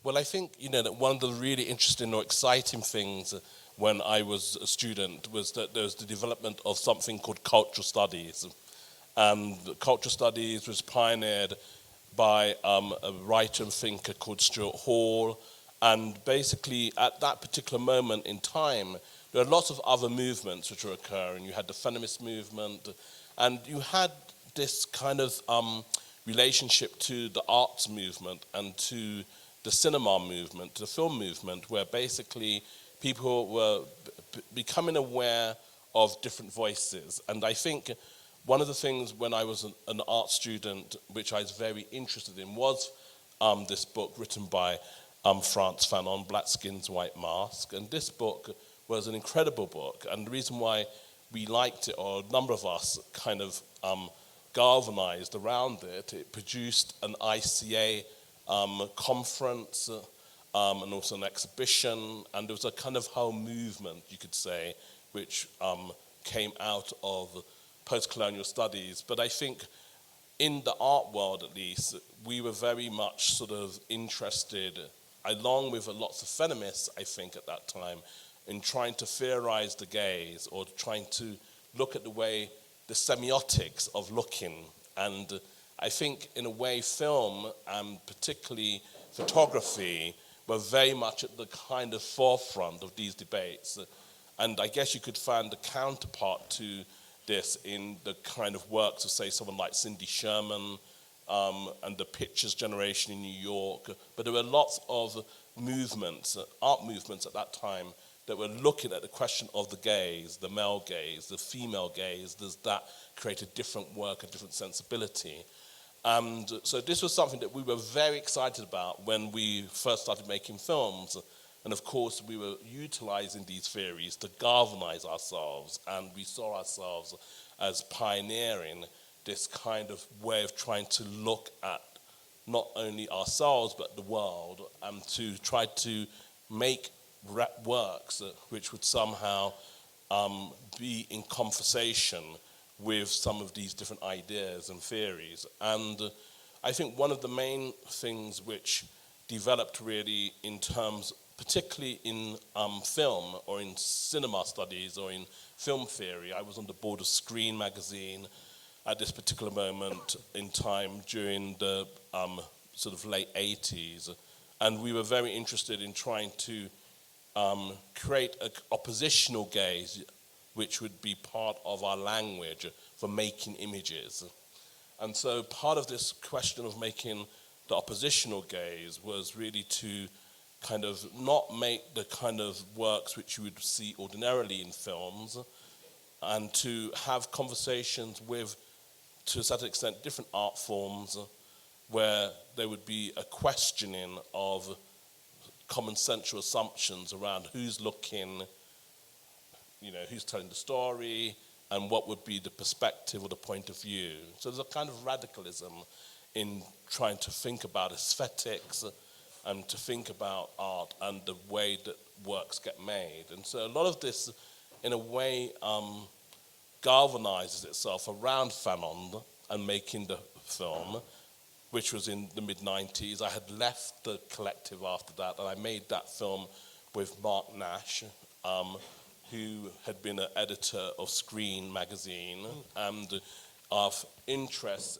Well, I think, that one of the really interesting or exciting things when I was a student was that there was the development of something called cultural studies. And cultural studies was pioneered by a writer and thinker called Stuart Hall. And basically, at that particular moment in time, there are lots of other movements which were occurring. You had the feminist movement, and you had this kind of relationship to the arts movement and to the cinema movement, to the film movement, where basically people were becoming aware of different voices. And I think one of the things when I was an art student, which I was very interested in, was this book written by Frantz Fanon, Black Skins, White Mask. And this book was an incredible book. And the reason why we liked it, or a number of us kind of galvanized around it, it produced an ICA conference and also an exhibition. And there was a kind of whole movement, you could say, which came out of post-colonial studies. But I think in the art world, at least, we were very much sort of interested, along with lots of feminists, I think, at that time, in trying to theorize the gaze, or trying to look at the way, the semiotics of looking. And I think, in a way, film, and particularly photography, were very much at the kind of forefront of these debates. And I guess you could find the counterpart to this in the kind of works of, say, someone like Cindy Sherman, and the Pictures generation in New York. But there were lots of movements, art movements at that time, that were looking at the question of the gaze, the male gaze, the female gaze. Does that create a different work, a different sensibility? And so this was something that we were very excited about when we first started making films. And of course, we were utilizing these theories to galvanize ourselves, and we saw ourselves as pioneering this kind of way of trying to look at not only ourselves, but the world, and to try to make works which would somehow be in conversation with some of these different ideas and theories. And I think one of the main things which developed really in terms, particularly in film or in cinema studies or in film theory. I was on the board of Screen magazine at this particular moment in time during the sort of late 80s. And we were very interested in trying to create an oppositional gaze which would be part of our language for making images. And so part of this question of making the oppositional gaze was really to kind of not make the kind of works which you would see ordinarily in films, and to have conversations with, to a certain extent, different art forms where there would be a questioning of common sensual assumptions around who's looking, who's telling the story, and what would be the perspective or the point of view. So there's a kind of radicalism in trying to think about aesthetics and to think about art and the way that works get made. And so a lot of this, in a way, galvanizes itself around Fanon and making the film, which was in the mid-90s. I had left the collective after that, and I made that film with Mark Nash, who had been an editor of Screen magazine, and our interest